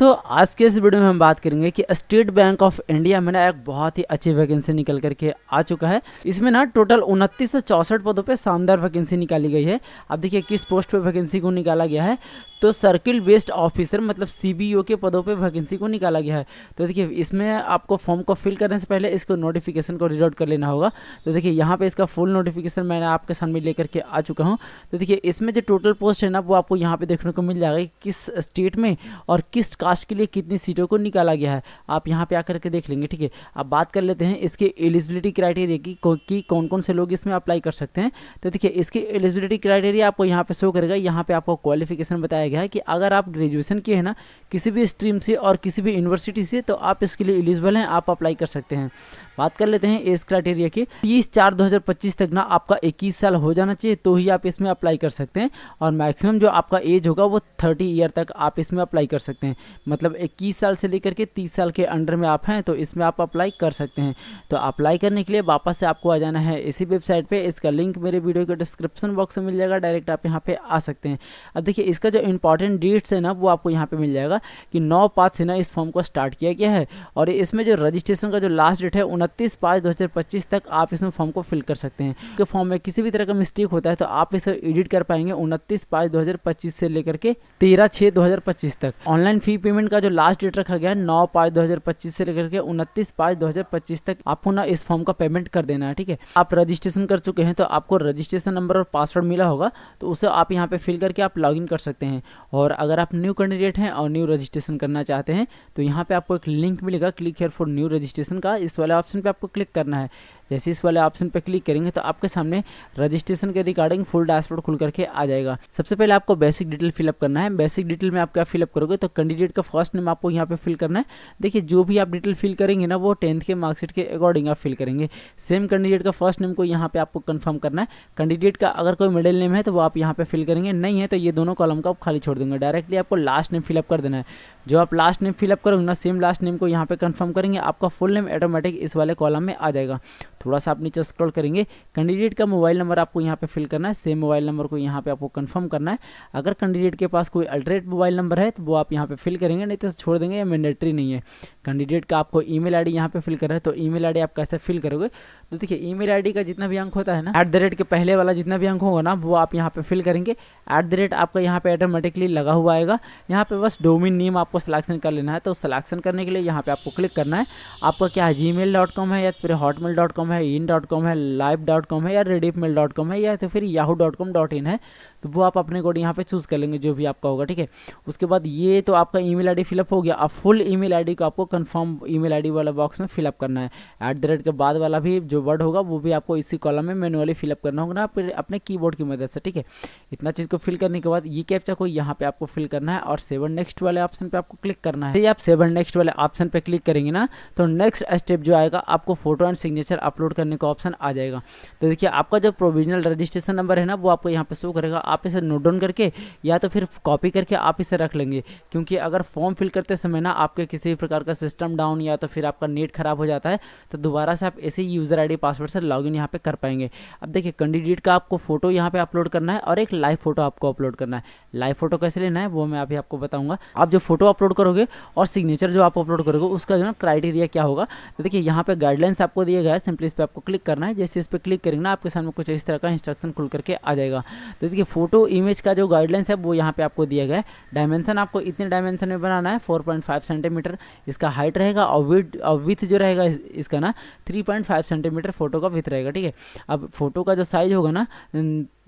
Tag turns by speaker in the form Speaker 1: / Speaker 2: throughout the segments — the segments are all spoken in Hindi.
Speaker 1: दोस्तों आज के इस वीडियो में हम बात करेंगे कि स्टेट बैंक ऑफ इंडिया में ना एक बहुत ही अच्छी वैकेंसी निकल करके आ चुका है। इसमें ना टोटल 2964 पदों पे शानदार वैकेंसी निकाली गई है। अब देखिए किस पोस्ट पे वैकेंसी को निकाला गया है, तो सर्किल बेस्ड ऑफिसर मतलब सीबीओ के पदों पे वैकेंसी को निकाला गया है। तो देखिए इसमें आपको फॉर्म को फिल करने से पहले इसको नोटिफिकेशन को रीड आउट कर लेना होगा। तो देखिए यहाँ पे इसका फुल नोटिफिकेशन मैंने आपके सामने लेकर के आ चुका हूँ। तो देखिए इसमें जो टोटल पोस्ट है ना वो आपको यहाँ पे देखने को मिल जाएगा किस स्टेट में और किस कास्ट के लिए कितनी सीटों को निकाला गया है, आप यहाँ पे आकर के देख लेंगे। ठीक है, अब बात कर लेते हैं इसके एलिजिबिलिटी क्राइटेरिया की कौन कौन से लोग इसमें अप्लाई कर सकते हैं। तो देखिए इसकी एलिजिबिलिटी क्राइटेरिया आपको यहाँ पे शो करेगा। यहाँ पे आपको क्वालिफिकेशन बताया गया है कि अगर आप ग्रेजुएशन किए हैं ना किसी भी स्ट्रीम से और किसी भी यूनिवर्सिटी से, तो आप इसके लिए एलिजिबल हैं, आप अप्लाई कर सकते हैं। बात कर लेते हैं एज क्राइटेरिया की। 30/4/2025 तक ना आपका 21 साल हो जाना चाहिए तो ही आप इसमें अप्लाई कर सकते हैं, और मैक्सिमम जो आपका एज होगा वो 30 ईयर तक आप इसमें अप्लाई कर सकते हैं। मतलब 21 साल से लेकर के 30 साल के अंडर में आप हैं तो इसमें आप अप्लाई कर सकते हैं। तो अप्लाई करने के लिए वापस से आपको आ जाना है इसी वेबसाइट पे। इसका लिंक मेरे वीडियो के डिस्क्रिप्शन बॉक्स में मिल जाएगा, डायरेक्ट आप यहाँ पे आ सकते हैं। अब देखिए इसका जो इंपॉर्टेंट डेट्स है ना वो आपको यहाँ पे मिल जाएगा कि 9/5 से ना इस फॉर्म को स्टार्ट किया गया है, और इसमें जो रजिस्ट्रेशन का जो लास्ट डेट है 29/5/2025 तक आप इसमें फॉर्म को फिल कर सकते हैं। कि फॉर्म में किसी भी तरह का मिस्टेक होता है तो आप इसे एडिट कर पाएंगे 29/5/2025 से लेकर के 13/6/2025 तक। ऑनलाइन फी पेमेंट का जो लास्ट डेट रखा गया है 9/5/2025 से लेकर के 29/5/2025 तक आपको ना इस फॉर्म का पेमेंट कर देना है। ठीक है, आप रजिस्ट्रेशन कर चुके हैं तो आपको रजिस्ट्रेशन नंबर और पासवर्ड मिला होगा, तो उसे आप यहाँ पे फिल करके आप लॉगिन कर सकते हैं। और अगर आप न्यू कैंडिडेट हैं और न्यू रजिस्ट्रेशन करना चाहते हैं तो यहाँ पे आपको एक लिंक मिलेगा, click here for new registration का। इस वाले ऑप्शन पे आपको क्लिक करना है। जैसे इस वाले ऑप्शन पे क्लिक करेंगे तो आपके सामने रजिस्ट्रेशन के रिगार्डिंग फुल डैशबोर्ड खुल करके आ जाएगा। सबसे पहले आपको बेसिक डिटेल फिलअप करना है। बेसिक डिटेल में आप क्या फिलअप करोगे तो कैंडिडेट का फर्स्ट नेम आपको यहाँ पे फिल करना है। देखिए जो भी आप डिटेल फिल करेंगे ना वो 10th के मार्कशीट के अकॉर्डिंग आप फिल करेंगे। सेम कैंडिडेट का फर्स्ट नेम को यहाँ पे आपको कंफर्म करना है। कैंडिडेट का अगर कोई मिडिल नेम है तो वो आप यहाँ पे फिल करेंगे, नहीं है तो ये दोनों कॉलम को आप खाली छोड़ देंगे। डायरेक्टली आपको लास्ट नेम फिलअप कर देना है। जो आप लास्ट नेम फिलअप करोगे ना सेम लास्ट नेम को यहाँ पे कंफर्म करेंगे, आपका फुल नेम ऑटोमेटिक इस वाले कॉलम में आ जाएगा। थोड़ा सा आप नीचे स्क्रॉल करेंगे, कैंडिडेट का मोबाइल नंबर आपको यहाँ पे फिल करना है। सेम मोबाइल नंबर को यहाँ पे आपको कंफर्म करना है। अगर कैंडिडेट के पास कोई अल्टरनेट मोबाइल नंबर है तो वो आप यहाँ पे फिल करेंगे, नहीं तो छोड़ देंगे, ये मैंडेटरी नहीं है। कैंडिडेट का आपको ईमेल आईडी यहाँ पे फिल करना है। तो ईमेल आईडी आप कैसे फिल करोगे तो देखिए ईमेल आईडी का जितना भी अंक होता है ना @ के पहले वाला जितना भी अंक होगा ना वो आप यहाँ पे फिल करेंगे। @ आपका यहाँ पे ऑटोमेटिकली लगा हुआ आएगा। यहाँ पे बस डोमेन नेम आपको सिलेक्शन कर लेना है। तो सिलेक्शन करने के लिए यहाँ पे आपको क्लिक करना है। आपका क्या है gmail.com है या फिर hotmail.com है, in.com है, live.com है या rediffmail.com है या तो फिर yahoo.com.in है, तो वो आप अपने कोड यहाँ पे चूज कर लेंगे जो भी आपका होगा। ठीक है, उसके बाद ये तो आपका ईमेल आईडी फिलअप हो गया। अब फुल ईमेल आईडी को आपको कंफर्म ईमेल आईडी वाला बॉक्स में फिलअप करना है। @ के बाद वाला भी जो वर्ड होगा वो भी आपको इसी कॉलम में मैनुअली फिलअप करना होगा ना अपने कीबोर्ड की मदद से। ठीक है, इतना चीज़ को फिल करने के बाद ये कैप्चा को यहाँ पे आपको फिल करना है और सेव नेक्स्ट वाले ऑप्शन पे आपको क्लिक करना है। आप सेव नेक्स्ट वाले ऑप्शन पे क्लिक करेंगे ना तो नेक्स्ट स्टेप जो आएगा आपको फोटो एंड सिग्नेचर अपलोड करने का ऑप्शन आ जाएगा। तो देखिए आपका जो प्रोविजनल रजिस्ट्रेशन नंबर है ना वो आपको यहाँ पे शो करेगा। आप इसे नोट डाउन करके या तो फिर कॉपी करके आप इसे रख लेंगे, क्योंकि अगर फॉर्म फिल करते समय ना आपके किसी भी प्रकार का सिस्टम डाउन या तो फिर आपका नेट खराब हो जाता है तो दोबारा से आप ऐसे ही यूजर आईडी पासवर्ड से लॉगिन यहाँ पे कर पाएंगे। अब देखिए कैंडिडेट का आपको फोटो यहाँ पे अपलोड करना है और एक लाइव फोटो आपको अपलोड करना है। लाइव फोटो कैसे लेना है वो मैं अभी आपको बताऊंगा। आप जो फोटो अपलोड करोगे और सिग्नेचर जो आप अपलोड करोगे उसका जो ना क्राइटेरिया क्या होगा, तो देखिए यहाँ पे गाइडलाइंस आपको दिया गया है। सिंपली इस पर आपको क्लिक करना है। जैसे इस पर क्लिक करेंगे ना आपके सामने कुछ इस तरह का इंस्ट्रक्शन खुल करके आ जाएगा। तो देखिए फोटो इमेज का जो गाइडलाइंस है वो यहाँ पे आपको दिया गया है। डायमेंशन आपको इतने डायमेंशन में बनाना है 4.5 सेंटीमीटर इसका हाइट रहेगा, और विथ जो रहेगा इसका ना 3.5 सेंटीमीटर फोटो का विथ रहेगा। ठीक है, अब फोटो का जो साइज होगा ना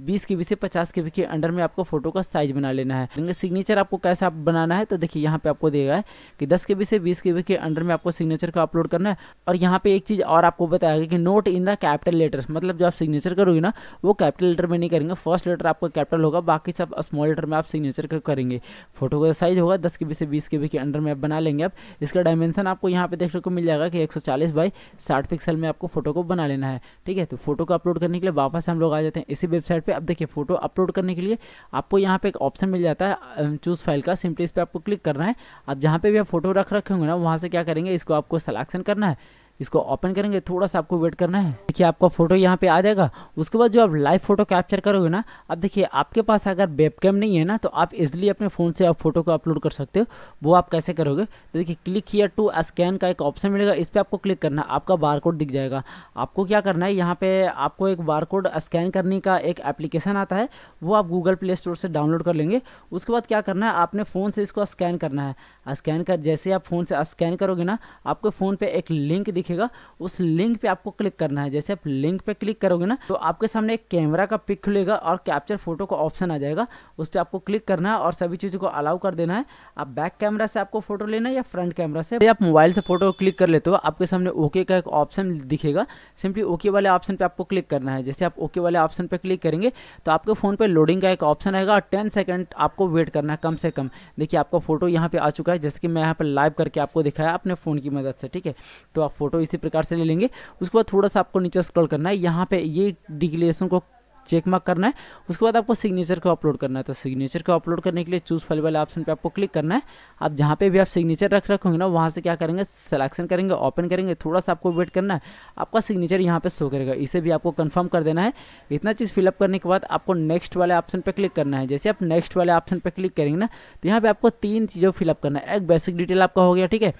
Speaker 1: 20 KB से 50 KB के अंडर में आपको फोटो का साइज बना लेना है। सिग्नेचर आपको कैसा बनाना है तो देखिए यहाँ पे आपको दिया गया है कि 10 KB से 20 KB के अंडर में आपको सिग्नेचर को अपलोड करना है। और यहाँ पे एक चीज़ और आपको बताया गया कि note in the capital letter, मतलब जो आप सिग्नेचर करोगे ना वो कैपिटल लेटर में नहीं करेंगे। फर्स्ट लेटर आपका कैपिटल होगा, बाकी सब स्मॉल लेटर में आप सिग्नेचर करेंगे। फोटो का साइज होगा 10 KB से 20 KB के अंडर में आप बना लेंगे। अब इसका डायमेंशन आपको यहाँ पे देखने को मिल जाएगा कि 140x60 पिक्सल में आपको फोटो को बना लेना है। ठीक है, तो फोटो को अपलोड करने के लिए वापस हम लोग आ जाते हैं इसी वेबसाइट पे। अब देखिए फोटो अपलोड करने के लिए आपको यहाँ पे एक ऑप्शन मिल जाता है चूज फाइल का। सिंपली इस पे आपको क्लिक करना है। अब जहाँ पे भी आप फोटो रख रखे होंगे ना वहाँ से क्या करेंगे, इसको आपको सिलेक्शन करना है। इसको ओपन करेंगे, थोड़ा सा आपको वेट करना है। देखिए आपका फोटो यहाँ पे आ जाएगा। उसके बाद जो आप लाइव फोटो कैप्चर करोगे ना, अब देखिए आपके पास अगर वेबकैम नहीं है ना तो आप इजिली अपने फ़ोन से आप फोटो को अपलोड कर सकते हो। वो आप कैसे करोगे, तो देखिए क्लिक हियर टू स्कैन का एक ऑप्शन मिलेगा, इस पर आपको क्लिक करना है, आपका बारकोड दिख जाएगा। आपको क्या करना है, यहाँ पे आपको एक बारकोड स्कैन करने का एक एप्लीकेशन आता है, वो आप गूगल प्ले स्टोर से डाउनलोड कर लेंगे। उसके बाद क्या करना है, आपने फ़ोन से इसको स्कैन करना है। स्कैन कर जैसे आप फ़ोन से स्कैन करोगे ना, आपके फ़ोन पे एक लिंक दिखेगा, उस लिंक पे आपको क्लिक करना है। जैसे आप लिंक पे क्लिक करोगे ना तो आपके सामने एक कैमरा का पिक खुलेगा और कैप्चर फोटो का ऑप्शन आ जाएगा, उस पर आपको क्लिक करना है और सभी चीज़ों को अलाउ कर देना है। आप बैक कैमरा से आपको फोटो लेना है या फ्रंट कैमरा से, आप मोबाइल से फोटो क्लिक कर लेते हो, आपके सामने ओके का एक ऑप्शन दिखेगा, सिंपली ओके वाले ऑप्शन पे आपको क्लिक करना है। जैसे आप ओके वाले ऑप्शन पे क्लिक करेंगे तो आपके फ़ोन पे लोडिंग का एक ऑप्शन आएगा और 10 सेकंड आपको वेट करना है कम से कम। देखिए आपका फोटो यहाँ पे आ चुका है, जैसे कि मैं यहाँ पे लाइव करके आपको दिखाया अपने फ़ोन की मदद से, ठीक है। तो आप फोटो इसी प्रकार से ले लेंगे। उसके बाद थोड़ा सा आपको नीचे स्क्रॉल करना है, यहाँ पे ये डिक्लेरेशन को चेक मार्क करना है। उसके बाद आपको सिग्नेचर को अपलोड करना है। तो सिग्नेचर को अपलोड करने के लिए चूज फाइल वाले ऑप्शन पे आपको क्लिक करना है। आप जहाँ पे भी आप सिग्नेचर रखोगे ना, वहाँ से क्या करेंगे, सिलेक्शन करेंगे, ओपन करेंगे, थोड़ा सा आपको वेट करना है, आपका सिग्नेचर यहाँ पे शो करेगा, इसे भी आपको कंफर्म कर देना है। इतना चीज़ फिलअप करने के बाद आपको नेक्स्ट वाले ऑप्शन पे क्लिक करना है। जैसे आप नेक्स्ट वाले ऑप्शन पे क्लिक करेंगे ना तो यहाँ पे आपको 3 चीज़ों फिलअप करना है। एक बेसिक डिटेल आपका हो गया, ठीक है,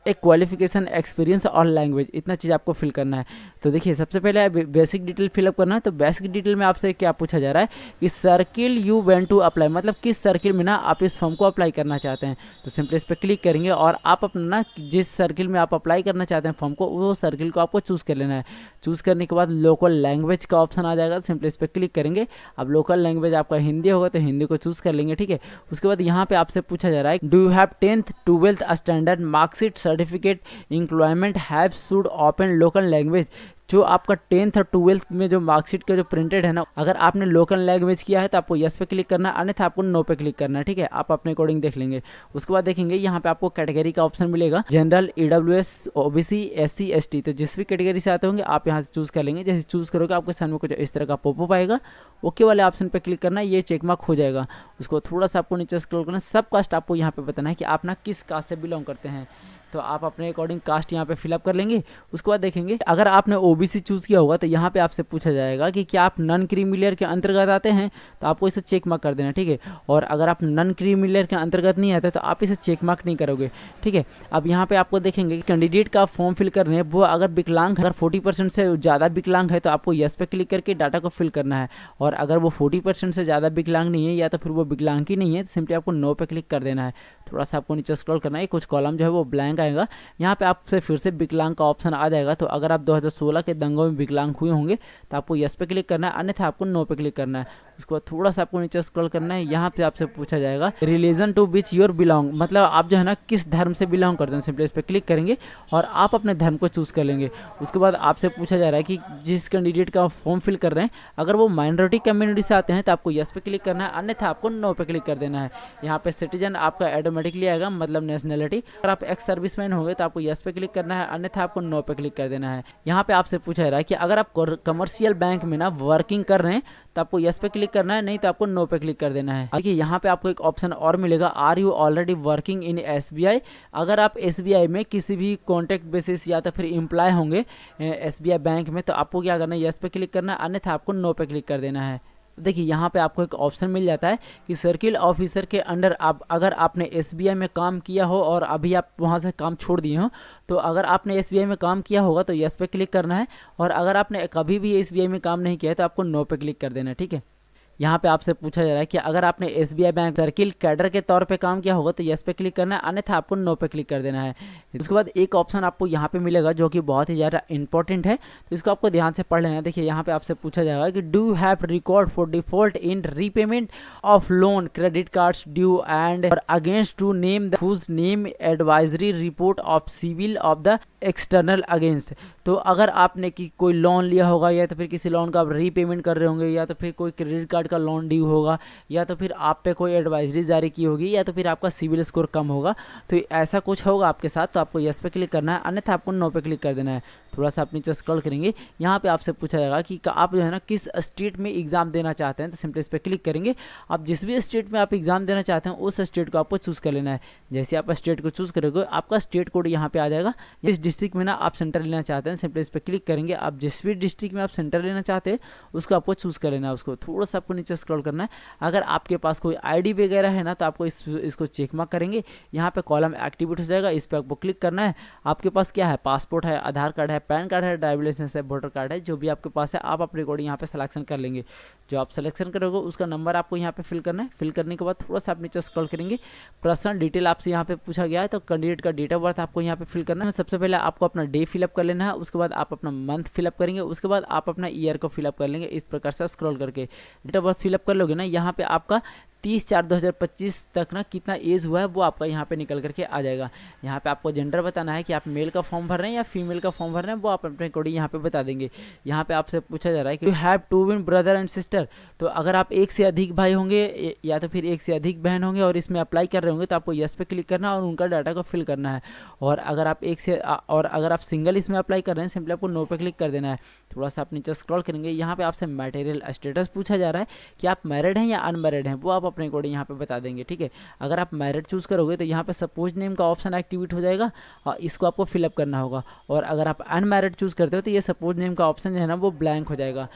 Speaker 1: एक क्वालिफिकेशन, एक्सपीरियंस और लैंग्वेज, इतना चीज़ आपको फिल करना है। तो देखिए सबसे पहले बेसिक डिटेल फिलअप करना है। तो बेसिक डिटेल में आपसे क्या पूछा जा रहा है कि circle you went to apply, मतलब किस सर्किल में ना आप इस फॉर्म को अप्लाई करना चाहते हैं। तो सिंपली इस पर क्लिक करेंगे और आप अपना ना जिस सर्किल में आप अप्लाई करना चाहते हैं फॉर्म को, वो सर्किल को आपको चूज़ कर लेना है। चूज़ करने के बाद लोकल लैंग्वेज का ऑप्शन आ जाएगा, सिंपली इस पर क्लिक करेंगे। अब लोकल लैंग्वेज आपका हिंदी होगा तो हिंदी को चूज़ कर लेंगे, ठीक है। उसके बाद यहाँ पे आपसे पूछा जा रहा है do you have 10th 12th standard marksheet certificate employment have should open local language. जो आपका 10th और 12th में जो मार्कशीट का जो प्रिंटेड है ना, अगर आपने लोकल लैंग्वेज किया है तो आपको यस पे क्लिक करना है, अन्यथा आपको नो पे क्लिक करना है, ठीक है। आप अपने अकॉर्डिंग देख लेंगे। उसके बाद देखेंगे यहाँ पे आपको कैटेगरी का ऑप्शन मिलेगा, general, EWS, OBC, SC, ST। तो जिस भी कैटेगरी से आते होंगे आप यहाँ से चूज़ कर लेंगे। जैसे चूज़ करोगे आपके सामने कुछ इस तरह का पॉपअप आएगा, ओके वाले ऑप्शन पे क्लिक करना है, ये चेक मार्क हो जाएगा। उसको थोड़ा सा आपको नीचे स्क्रॉल करना है। सब कास्ट आपको यहाँ पे बताना है कि आप ना किस कास्ट से बिलोंग करते हैं। तो आप अपने अकॉर्डिंग कास्ट यहाँ पे फिलअप कर लेंगे। उसके बाद देखेंगे अगर आपने OBC चूज़ किया होगा तो यहाँ पे आपसे पूछा जाएगा कि क्या आप नॉन क्रीमी लेयर के अंतर्गत आते हैं, तो आपको इसे चेक मार्क कर देना, ठीक है। और अगर आप नॉन क्रीमी लेयर के अंतर्गत नहीं आते तो आप इसे चेक मार्क नहीं करोगे, ठीक है। अब यहाँ पे आपको देखेंगे कैंडिडेट का फॉर्म फिल करने है, वो अगर विकलांग है, अगर 40% से ज़्यादा विकलांग है तो आपको यस पे क्लिक करके डाटा को फिल करना है। और अगर वो 40% से ज़्यादा विकलांग नहीं है या तो फिर वो विकलांग ही नहीं है तो सिंपली आपको नो पे क्लिक कर देना है। थोड़ा सा आपको नीचे स्क्रॉल करना है, कुछ कॉलम जो है वो ब्लैंक आएगा, यहाँ पे आपसे फिर से विकलांग का ऑप्शन आ जाएगा। तो अगर आप 2016 के दंगों में विकलांग हुए होंगे तो आपको यस पे क्लिक करना है, अन्यथा आपको नो पे क्लिक करना है। उसके बाद थोड़ा सा आपको नीचे स्क्रॉल करना है, यहाँ पे आपसे पूछा जाएगा religion to which your belong, मतलब आप जो है ना किस धर्म से बिलोंग करते हैं। सिंपली इस पर क्लिक करेंगे और आप अपने धर्म को चूज़ कर लेंगे। उसके बाद आपसे पूछा जा रहा है कि जिस कैंडिडेट का फॉर्म फिल कर रहे हैं अगर वो माइनॉरिटी कम्युनिटी से आते हैं तो आपको यस पे क्लिक करना है, अन्यथा आपको नो पे क्लिक कर देना है। यहाँ पे सिटीजन आपका ऑटोमेटिकली आएगा, मतलब नेशनलिटी। अगर आप एक्स सर्विसमैन होंगे तो आपको यस पे क्लिक करना है, अन्यथा आपको नो पे क्लिक कर देना है। यहाँ पे आपसे पूछा जा रहा है कि अगर आप कमर्शियल बैंक में ना वर्किंग कर रहे हैं तो आपको यस पे क्लिक करना है, नहीं तो आपको नो पे क्लिक कर देना है। देखिए यहाँ पे आपको एक ऑप्शन और मिलेगा, are you already working in SBI। अगर आप SBI में किसी भी कॉन्ट्रैक्ट बेसिस या तो फिर एम्प्लॉय होंगे SBI बैंक में तो आपको क्या करना है, यस पे क्लिक करना है, अन्यथा आपको नो पे क्लिक कर देना है। देखिए यहाँ पे आपको एक ऑप्शन मिल जाता है कि सर्किल ऑफिसर के अंडर आप अगर आपने SBI में काम किया हो और अभी आप वहाँ से काम छोड़ दिए हो, तो अगर आपने SBI में काम किया होगा तो यस पे क्लिक करना है, और अगर आपने कभी भी SBI में काम नहीं किया है तो आपको नो पे क्लिक कर देना है, ठीक है। यहाँ पे आपसे पूछा जा रहा है कि अगर आपने SBI बैंक सर्किल कैडर के तौर पे काम किया होगा तो यस पे क्लिक करना है, अन्यथा आपको नो पे क्लिक कर देना है। उसके बाद एक ऑप्शन आपको यहाँ पे मिलेगा जो कि बहुत ही ज़्यादा इंपॉर्टेंट है, तो इसको आपको ध्यान से पढ़ लेना है। देखिए यहाँ पे आपसे पूछा जाएगा कि do have record for default in repayment of loan, credit cards due and against to name whose name advisory report of CIBIL of the external against. तो अगर आपने कि कोई लोन लिया होगा या तो फिर किसी लोन का आप रीपेमेंट कर रहे होंगे, या तो फिर कोई क्रेडिट कार्ड का लोन ड्यू होगा, या तो फिर आप पे कोई एडवाइजरी जारी की होगी, या तो फिर आपका सिविल स्कोर कम होगा, तो ऐसा कुछ होगा आपके साथ, तो आपको यस पे क्लिक करना है, अन्यथा आपको नो पे क्लिक कर देना है। थोड़ा सा आप नीचे स्क्रॉल करेंगे, यहाँ पे आपसे पूछा जाएगा कि आप जो है ना किस स्टेट में एग्जाम देना चाहते हैं, तो सिंपली इस पर क्लिक करेंगे। आप जिस भी स्टेट में आप एग्जाम देना चाहते हैं उस स्टेट को आपको चूज़ कर लेना है। जैसे आप स्टेट को चूज़ करोगे आपका स्टेट कोड यहाँ पे आ जाएगा। जिस डिस्ट्रिक्ट में ना आप सेंटर लेना चाहते हैं सिंपली इस पर क्लिक करेंगे। आप जिस भी डिस्ट्रिक्ट में आप सेंटर लेना चाहते हैं उसको आपको चूज़ कर लेना है। उसको थोड़ा सा आपको नीचे स्क्रॉल करना है। अगर आपके पास कोई ID वगैरह है ना तो आपको इसको चेक मार्क करेंगे। यहाँ पे कॉलम एक्टिवेट हो जाएगा, इस पर आपको क्लिक करना है। आपके पास क्या है, पासपोर्ट है, आधार कार्ड है, पैन कार्ड है, ड्राइविंग लाइसेंस है, वोटर कार्ड है, जो भी आपके पास है आप अपने अकॉर्डिंग यहाँ पे सिलेक्शन कर लेंगे। जो आप सिलेक्शन करोगे उसका नंबर आपको यहाँ पे फिल करना है। फिल करने के बाद थोड़ा सा आप नीचे स्क्रॉल करेंगे, पर्सनल डिटेल आपसे यहाँ पे पूछा गया है, तो कैंडिडेट का डेट ऑफ बर्थ आपको यहाँ पे फिल करना है। सबसे पहले आपको अपना डे फिलअप कर लेना है, उसके बाद आप अपना मंथ फिलअप करेंगे, उसके बाद आप अपना ईयर को फिलअप कर लेंगे। इस प्रकार से स्क्रॉल करके डेट ऑफ बर्थ फिलअप कर लोगे ना, यहाँ पे आपका 30/4/2025 तक ना कितना एज हुआ है वो आपका यहाँ पे निकल करके आ जाएगा। यहाँ पे आपको जेंडर बताना है कि आप मेल का फॉर्म भर रहे हैं या फीमेल का फॉर्म भर रहे हैं, वो आप अपने अकॉर्डिंग यहाँ पे बता देंगे। यहाँ पे आपसे पूछा जा रहा है कि you have 2 win brother and sister, तो अगर आप एक से अधिक भाई होंगे या तो फिर एक से अधिक बहन होंगे और इसमें अप्लाई कर रहे होंगे तो आपको यस पे क्लिक करना है और उनका डाटा को फिल करना है। और अगर आप सिंगल इसमें अप्लाई कर रहे हैं सिंपली आपको नो पे क्लिक कर देना है। थोड़ा सा आप नीचे स्क्रॉल करेंगे, यहाँ पे आपसे मटेरियल स्टेटस पूछा जा रहा है कि आप मैरिड हैं या अनमैरिड हैं, वो आप अपने अकॉर्डिंग यहाँ पे बता देंगे। ठीक है, अगर आप मैरिड चूज करोगे तो यहाँ पे सपोज नेम का ऑप्शन एक्टिवेट हो जाएगा और इसको आपको फिलअप करना होगा। और अगर आप अनमैरिड चूज करते हो तो ये सपोज नेम का ऑप्शन जो है ना वो ब्लैंक हो जाएगा।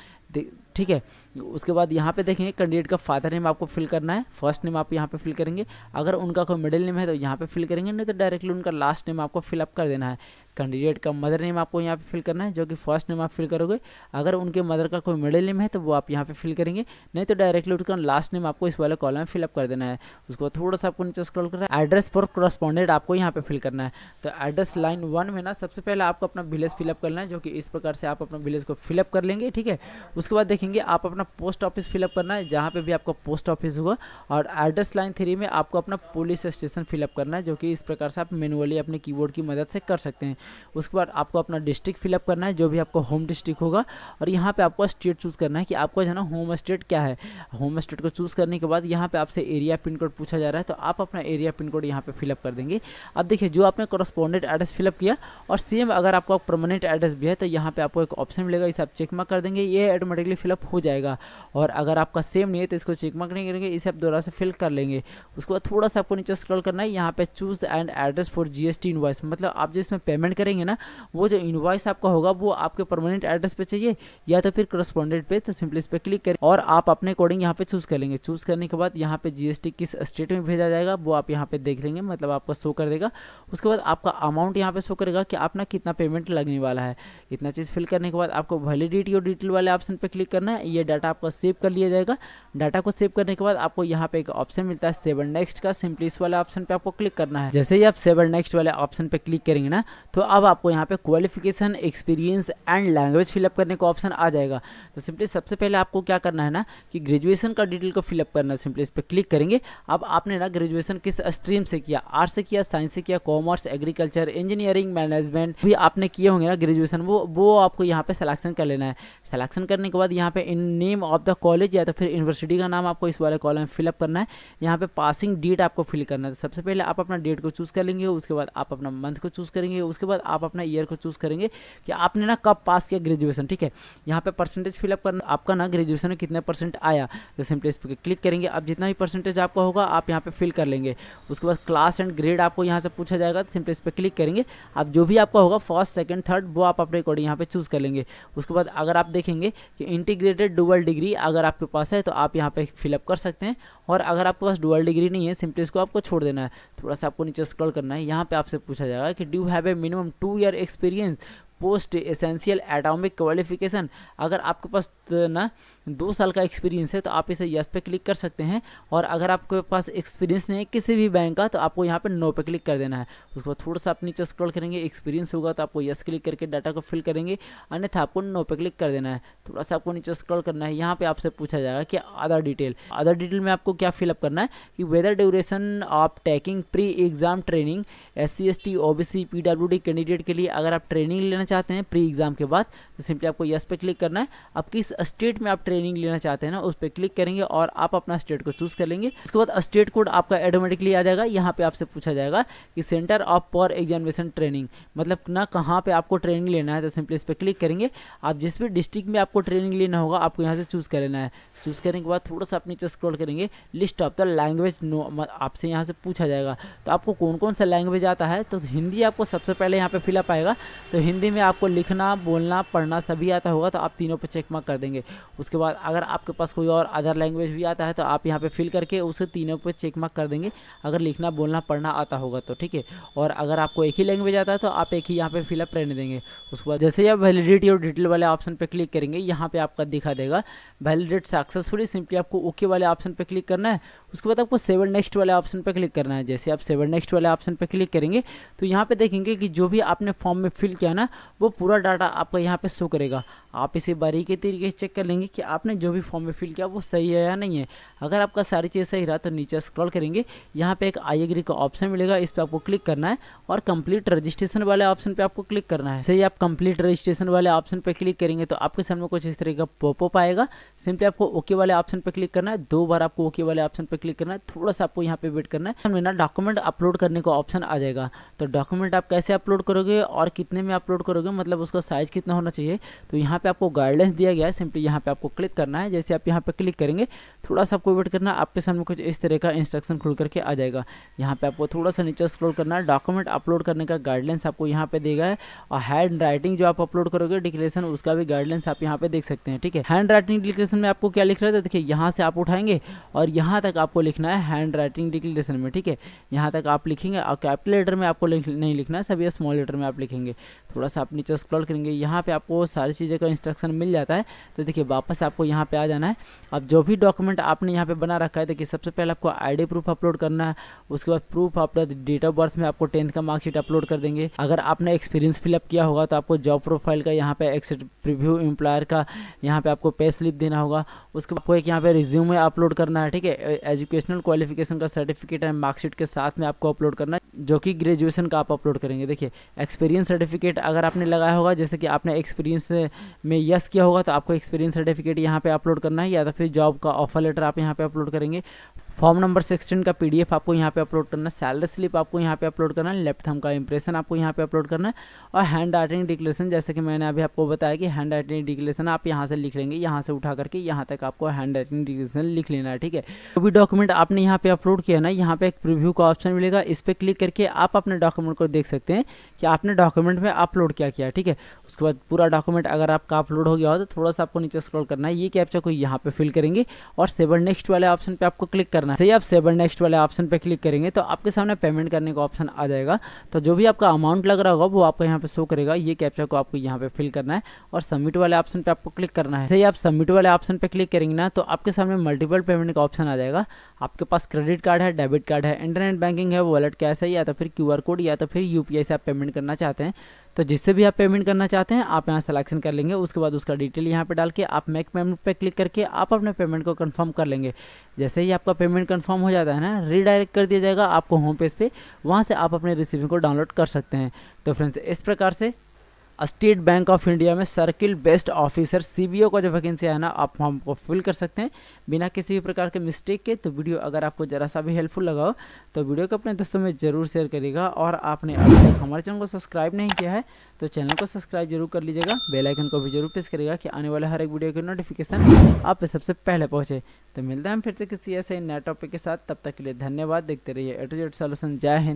Speaker 1: ठीक है, उसके बाद यहाँ पे देखेंगे कैंडिडेट का फादर नेम आपको फिल करना है, फर्स्ट नेम आप यहाँ पे फिल करेंगे। अगर उनका कोई मिडिल नेम है तो यहाँ पे फिल करेंगे, नहीं तो डायरेक्टली उनका लास्ट नेम आपको फिलअप कर देना है। कैंडिडेट का मदर नेम आपको यहाँ पे फिल करना है, जो कि फर्स्ट नेम आप फिल करोगे। अगर उनके मदर का कोई मिडिल नेम है तो वो आप यहाँ पे फिल करेंगे, नहीं तो डायरेक्टली उनका लास्ट नेम आपको इस वाले कॉलम में फिलअप कर देना है। उसको थोड़ा सा आपको नीचे स्क्रॉल करना है, एड्रेस फॉर करस्पॉन्डेंट आपको यहाँ पे फिल करना है। तो एड्रेस लाइन 1 में ना सबसे पहले आपको अपना विलेज फिलअप करना है, जो कि इस प्रकार से आप अपना विलेज को फिलअप कर लेंगे। ठीक है, उसके बाद देखेंगे आप अपना पोस्ट ऑफिस फिलअप करना है, जहाँ पे भी आपका पोस्ट ऑफिस होगा। और एड्रेस लाइन 3 में आपको अपना पुलिस स्टेशन फिलअप करना है, जो कि इस प्रकार से आप मैनुअली अपने कीबोर्ड की मदद से कर सकते हैं। उसके बाद आपको अपना डिस्ट्रिक्ट फिलअप करना है, जो भी आपका होम डिस्ट्रिक्ट होगा। और यहाँ पे आपको स्टेट चूज करना है कि आपका जो है ना होम स्टेट क्या है। होम स्टेट को चूज करने के बाद यहाँ पे आपसे एरिया पिन कोड पूछा जा रहा है, तो आप अपना एरिया पिन कोड यहाँ पे फिलअप कर देंगे। अब देखिए जो आपने करस्पॉन्डेंट एड्रेस फिलअप किया और सेम अगर आपका परमानेंट एड्रेस भी है तो यहाँ पे आपको एक ऑप्शन मिलेगा, इसे आप चेक मार्क कर देंगे, ये ऑटोमेटिकली फिलअप हो जाएगा। और अगर आपका सेम नहीं है तो इसको चेक मार्क नहीं करेंगे, इसे आप दोबारा से फिल कर लेंगे। उसके बाद थोड़ा सा आपको नीचे स्क्रॉल करना है, यहाँ पे choose and address for GST invoice, मतलब आप जो इसमें पेमेंट करेंगे ना वो जो इनवॉइस आपका होगा वो आपके परमानेंट एड्रेस पे चाहिए या तो फिर करस्पॉन्डेंट पे, तो सिंपली इस पर क्लिक करें और आप अपने अकॉर्डिंग यहाँ पे चूज कर लेंगे। चूज करने के बाद यहाँ पे GST किस स्टेट में भेजा जाएगा वो आप यहाँ पे देख लेंगे, मतलब आपको शो कर देगा। उसके बाद आपका अमाउंट यहाँ पे शो करेगा कि आप ना कितना पेमेंट लगने वाला है। इतना चीज़ फिल करने के बाद आपको वैलिडिटी और डिटेल वाले ऑप्शन पे क्लिक करना है, ये डाटा आपका सेव कर लिया जाएगा। डाटा को सेव करने के बाद आपको यहाँ पे एक ऑप्शन मिलता है सेव नेक्स्ट का, सिंपली इस वाले ऑप्शन पे आपको क्लिक करना है। जैसे ही आप सेव नेक्स्ट वाले ऑप्शन पे क्लिक करेंगे ना तो अब आपको यहाँ पे qualification, experience and language fill up करने का ऑप्शन आ जाएगा। तो सिंपली सबसे पहले आपको क्या करना है ना कि ग्रेजुएशन का डिटेल को फिलअप करना है, सिंपली इस पर क्लिक करेंगे। अब आपने ना ग्रेजुएशन किस स्ट्रीम से किया, आर्ट्स से किया, साइंस से किया, कॉमर्स, एग्रीकल्चर, इंजीनियरिंग, मैनेजमेंट भी आपने किए होंगे ना ग्रेजुएशन, वो आपको यहाँ पे सिलेक्शन कर लेना है। सिलेक्शन करने के बाद यहाँ पे in name of the college या तो फिर यूनिवर्सिटी का नाम आपको इस वाले कॉलम में फिलअप करना है। यहाँ पे पासिंग डेट आपको फिल करना है। तो सबसे पहले आप अपना डेट को चूज कर लेंगे, उसके बाद आप अपना मंथ को चूज करेंगे, उसके बाद आप अपना ईयर को चूज करेंगे कि आपने ना कब पास किया ग्रेजुएशन। ठीक है, यहाँ पे परसेंटेज फिलअप करना, आपका ना ग्रेजुएशन में कितने परसेंट आया, तो सिंपली इस पर क्लिक करेंगे। अब जितना भी परसेंटेज आपका होगा आप यहाँ पे फिल कर लेंगे। उसके बाद क्लास एंड ग्रेड आपको यहाँ से पूछा जाएगा, तो सिंपली इस पर क्लिक करेंगे। अब जो भी आपका होगा फर्स्ट, सेकंड, थर्ड वो आप अपने अकॉर्डिंग यहाँ पे चूज कर लेंगे। उसके बाद अगर आप देखेंगे कि इंटीग्रेटेड डुअल डिग्री अगर आपके पास है तो आप यहाँ पे फिलअप कर सकते हैं, और अगर आपके पास डुअल डिग्री नहीं है सिंपली इसको आपको छोड़ देना है। थोड़ा सा आपको नीचे स्क्रॉल करना है, यहाँ पे आपसे पूछा जाएगा कि do have a minimum 2 year experience post essential atomic qualification, अगर आपके पास ना 2 साल का एक्सपीरियंस है तो आप इसे यस पे क्लिक कर सकते हैं। और अगर आपके पास एक्सपीरियंस नहीं है किसी भी बैंक का तो आपको यहाँ पे नो पे क्लिक कर देना है। उसके बाद थोड़ा सा आप नीचे स्क्रॉल करेंगे, एक्सपीरियंस होगा तो आपको यस क्लिक करके डाटा को फिल करेंगे, अन्यथा आपको नो पे क्लिक कर देना है। थोड़ा सा आपको नीचे स्क्रॉल करना है, यहाँ पे आपसे पूछा जाएगा कि अदर डिटेल में आपको क्या फिलअप करना है कि whether duration of taking pre exam training SC ST OBC PWD candidate के लिए अगर आप ट्रेनिंग लेना चाहते हैं प्री एग्जाम के बाद तो सिंपली आपको यस पे क्लिक करना है। आप किस स्टेट में आप ट्रेनिंग लेना चाहते हैं ना उस पर क्लिक करेंगे और आप अपना स्टेट को चूज कर लेंगे। उसके बाद स्टेट कोड आपका ऑटोमेटिकली आ जाएगा। यहाँ पे आपसे पूछा जाएगा कि centre of for examination training, मतलब ना कहाँ पे आपको ट्रेनिंग लेना है तो सिंपली इस पर क्लिक करेंगे। आप जिस भी डिस्ट्रिक्ट में आपको ट्रेनिंग लेना होगा आपको यहाँ से चूज कर लेना है। चूज करने के बाद थोड़ा सा आप नीचे स्क्रॉल करेंगे, list of the language known आपसे यहाँ से पूछा जाएगा तो आपको कौन कौन सा लैंग्वेज आता है। तो हिंदी आपको सबसे पहले यहाँ पे फिलअप आएगा, तो हिंदी में आपको लिखना बोलना पढ़ना सभी आता होगा तो आप तीनों पे चेक मार्क कर देंगे। उसके बाद अगर आपके पास कोई और अदर लैंग्वेज भी आता है तो आप यहाँ पे फिल करके उसे तीनों पे चेक मार्क कर देंगे अगर लिखना बोलना पढ़ना आता होगा तो, ठीक है। और अगर आपको एक ही लैंग्वेज आता है तो आप एक ही यहाँ पे फिलअप रहने देंगे। उसके बाद जैसे ही आप वैलिडिटी और डिटेल वाले ऑप्शन पे क्लिक करेंगे यहाँ पे आपका दिखा देगा वैलिडेट सक्सेसफुली, सिंपली आपको ओके वाले ऑप्शन पे क्लिक करना है। उसके बाद आपको सेव नेक्स्ट वाले ऑप्शन पे क्लिक करना है। जैसे आप सेव नेक्स्ट वाले ऑप्शन पे क्लिक करेंगे तो यहाँ पे देखेंगे कि जो भी आपने फॉर्म में फिल किया ना वो पूरा डाटा आपका यहाँ पे शो करेगा। आप इसे बारीकी तरीके से चेक कर लेंगे कि आपने जो भी फॉर्म में फिल किया वो सही है या नहीं है। अगर आपका सारी चीज़ सही रहा तो नीचे स्क्रॉल करेंगे, यहाँ पे एक आई एग्री का ऑप्शन मिलेगा, इस पर आपको क्लिक करना है और कंप्लीट रजिस्ट्रेशन वाले ऑप्शन पे आपको क्लिक करना है। सही आप कंप्लीट रजिस्ट्रेशन वाले ऑप्शन पे क्लिक करेंगे तो आपके सामने कुछ इस तरह का पॉपअप आएगा। सिंपली आपको ओके वाले ऑप्शन पे क्लिक करना है, 2 बार आपको ओके वाले ऑप्शन पे क्लिक करना है, थोड़ा सा आपको यहाँ पे वेट करना है। हमें ना डॉक्यूमेंट अपलोड करने का ऑप्शन आ जाएगा। तो डॉक्यूमेंट आप कैसे अपलोड करोगे और कितने में अपलोड करोगे, मतलब उसका साइज कितना होना चाहिए, तो यहाँ पे आपको गाइडलाइंस दिया गया है। सिंपली यहाँ पे आपको क्लिक करना है। जैसे आप यहाँ पे क्लिक करेंगे थोड़ा सा आपको वेट करना है, आपके सामने कुछ इस तरह का इंस्ट्रक्शन खुल करके आ जाएगा। यहाँ पे आपको थोड़ा सा नीचे स्क्रॉल करना है, डॉक्यूमेंट अपलोड करने का गाइडलाइंस आपको यहाँ पे देगा है और हैंड राइटिंग जो आप अपलोड करोगे डिक्लेरेशन उसका भी गाइडलाइंस आप यहाँ पे देख सकते हैं, ठीक है। हैंड राइटिंग डिक्लेरेशन में आपको क्या लिख रहा है तो देखिए यहाँ से आप उठाएंगे और यहाँ तक आपको लिखना है हैंड राइटिंग डिक्लेरेशन में, ठीक है। यहाँ तक आप लिखेंगे और कैपिटल लेटर में आपको नहीं लिखना है, सभी स्मॉल लेटर में आप लिखेंगे। थोड़ा सा आप नीचे स्क्रॉल करेंगे, यहाँ पे आपको सारी चीज़ों का इंस्ट्रक्शन मिल जाता है। तो देखिए वापस आपको यहाँ पे आ जाना है। अब जो भी डॉक्यूमेंट आपने यहाँ पे बना रखा है देखिए सबसे पहले आपको आईडी प्रूफ अपलोड करना है। उसके बाद proof of the date of birth में आपको 10th का मार्कशीट अपलोड कर देंगे। अगर आपने एक्सपीरियंस फिलअप किया होगा तो आपको जॉब प्रोफाइल का यहाँ पे एक्सेट प्रीव्यू एम्प्लॉयर का यहाँ पे आपको पे स्लिप देना होगा। उसके बाद आपको एक यहाँ पे रिज्यूमे अपलोड करना है, ठीक है। एजुकेशनल क्वालिफिकेशन का सर्टिफिकेट है मार्कशीट के साथ में आपको अपलोड करना है, जो कि ग्रेजुएशन का आप अपलोड करेंगे। देखिए एक्सपीरियंस सर्टिफिकेट अगर आपने लगाया होगा, जैसे कि आपने एक्सपीरियंस में यस किया होगा तो आपको एक्सपीरियंस सर्टिफिकेट यहाँ पे अपलोड करना है, या तो फिर जॉब का ऑफर लेटर आप यहाँ पे अपलोड करेंगे। फॉर्म नंबर 16 का PDF आपको यहाँ पे अपलोड करना है, सैलरी स्लिप आपको यहाँ पे अपलोड करना है, लेफ्ट थंब का इंप्रेशन आपको यहाँ पे अपलोड करना है और हैंड राइटिंग डिक्लेरेशन, जैसे कि मैंने अभी आपको बताया कि हैंड राइटिंग डिक्लेरेशन आप यहाँ से लिख लेंगे, यहाँ से उठा करके यहाँ तक आपको हैंड राइटिंग डिक्लेरेशन लिख लेना है, ठीक है। जो भी डॉक्यूमेंट आपने यहाँ पे अपलोड किया ना, यहाँ पे एक प्रीव्यू का ऑप्शन मिलेगा, इस पर क्लिक करके आप अपने डॉक्यूमेंट को देख सकते हैं कि आपने डॉक्यूमेंट में अपलोड क्या किया, ठीक है। उसके बाद पूरा डॉक्यूमेंट अगर आपका अपलोड हो गया हो तो थोड़ा सा आपको नीचे स्क्रॉल करना है, ये कैप्चा को यहाँ पे फिल करेंगे और सेव नेक्स्ट वाले ऑप्शन पे आपको क्लिक करना है। सही आप सेव नेक्स्ट वाले ऑप्शन पे क्लिक करेंगे तो आपके सामने पेमेंट करने का ऑप्शन आ जाएगा। तो जो भी आपका अमाउंट लग रहा होगा वो आपको यहाँ पे शो करेगा। ये कैप्चा को आपको यहाँ पे फिल करना है और सबमिट वाले ऑप्शन पे आपको क्लिक करना है। सही आप सबमिट वाले ऑप्शन पे क्लिक करेंगे ना तो आपके सामने मल्टीपल पेमेंट का ऑप्शन आ जाएगा। आपके पास क्रेडिट कार्ड है, डेबिट कार्ड है, इंटरनेट बैंकिंग है, वॉलेट कैश है, या तो फिर QR कोड या तो फिर UPI से आप पेमेंट करना चाहते हैं। तो जिससे भी आप पेमेंट करना चाहते हैं आप यहाँ सिलेक्शन कर लेंगे। उसके बाद उसका डिटेल यहाँ पे डाल के आप मेक पेमेंट पे क्लिक करके आप अपने पेमेंट को कंफर्म कर लेंगे। जैसे ही आपका पेमेंट कंफर्म हो जाता है ना, रीडायरेक्ट कर दिया जाएगा आपको होम पेज पे, वहाँ से आप अपने रिसीविंग को डाउनलोड कर सकते हैं। तो फ्रेंड्स इस प्रकार से स्टेट बैंक ऑफ इंडिया में सर्किल बेस्ड ऑफिसर CBO का जो वैकेंसी है ना, आप फॉर्म को फिल कर सकते हैं बिना किसी भी प्रकार के मिस्टेक के। तो वीडियो अगर आपको जरा सा भी हेल्पफुल लगा हो तो वीडियो को अपने दोस्तों में जरूर शेयर करिएगा। और आपने अभी तक हमारे चैनल को सब्सक्राइब नहीं किया है तो चैनल को सब्सक्राइब जरूर कर लीजिएगा, बेल आइकन को भी जरूर प्रेस करिएगा कि आने वाले हर एक वीडियो की नोटिफिकेशन आप पे सबसे पहले पहुंचे। तो मिलते हैं हम फिर से किसी ऐसे नए टॉपिक के साथ, तब तक के लिए धन्यवाद। देखते रहिए A to Z सॉल्यूशन। जय हिंद।